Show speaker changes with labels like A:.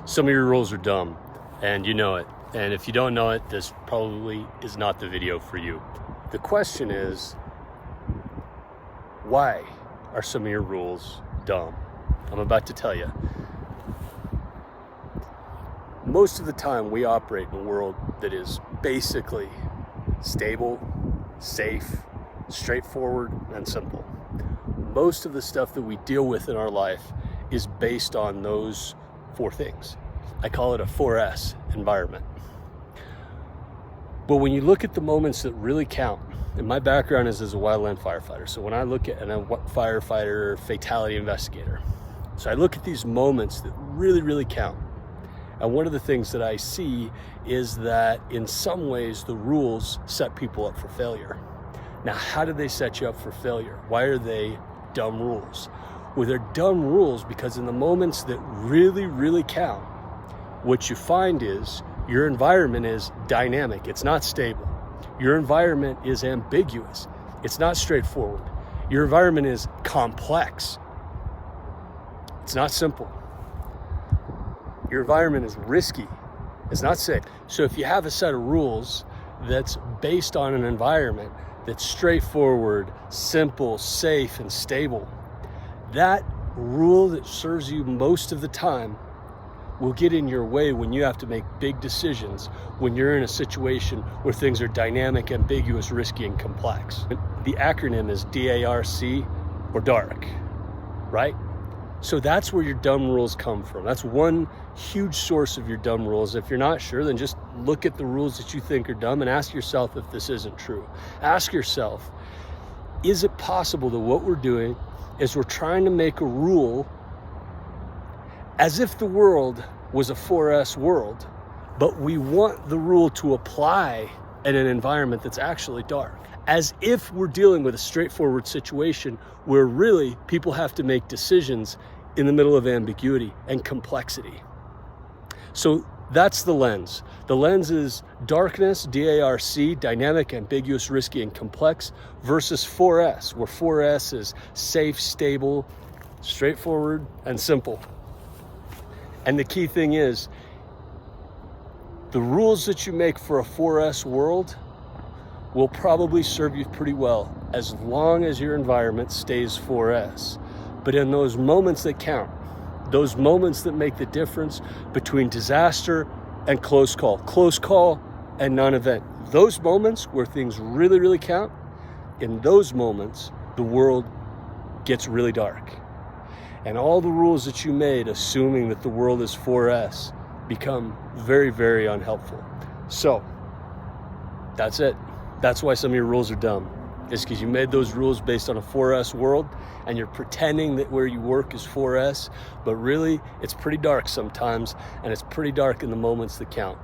A: Some of your rules are dumb, and you know it. And if you don't know it, this probably is not the video for you. The question is, why are some of your rules dumb? I'm about to tell you. Most of the time, we operate in a world that is basically stable, safe, straightforward, and simple. Most of the stuff that we deal with in our life is based on those four things. I call it a 4S environment. But when you look at the moments that really count, and my background is as a wildland firefighter, so when I look at a firefighter fatality investigator, so I look at these moments that really count. And one of the things that I see is that in some ways the rules set people up for failure. Now, how do they set you up for failure? Why are they dumb rules? Well, they're dumb rules because in the moments that really count, what you find is your environment is dynamic. It's not stable. Your environment is ambiguous. It's not straightforward. Your environment is complex. It's not simple. Your environment is risky. It's not safe. So if you have a set of rules that's based on an environment that's straightforward, simple, safe, and stable, that rule that serves you most of the time will get in your way when you have to make big decisions, when you're in a situation where things are dynamic, ambiguous, risky, and complex. The acronym is DARC, or DARK, right? So that's where your dumb rules come from. That's one huge source of your dumb rules. If you're not sure, then just look at the rules that you think are dumb and ask yourself if this isn't true. Ask yourself, is it possible that what we're doing is we're trying to make a rule as if the world was a 4S world, but we want the rule to apply in an environment that's actually dark, as if we're dealing with a straightforward situation where really people have to make decisions in the middle of ambiguity and complexity. So that's the lens. The lens is darkness, DARC, dynamic, ambiguous, risky, and complex, versus 4S, where 4S is safe, stable, straightforward, and simple. And the key thing is, the rules that you make for a 4S world will probably serve you pretty well as long as your environment stays 4S. But in those moments that count, those moments that make the difference between disaster and close call and non-event, those moments where things really count, in those moments, the world gets really dark. And all the rules that you made, assuming that the world is 4S, become very unhelpful. So, that's it. That's why some of your rules are dumb. It's because you made those rules based on a 4S world, and you're pretending that where you work is 4S, but really, it's pretty dark sometimes, and it's pretty dark in the moments that count.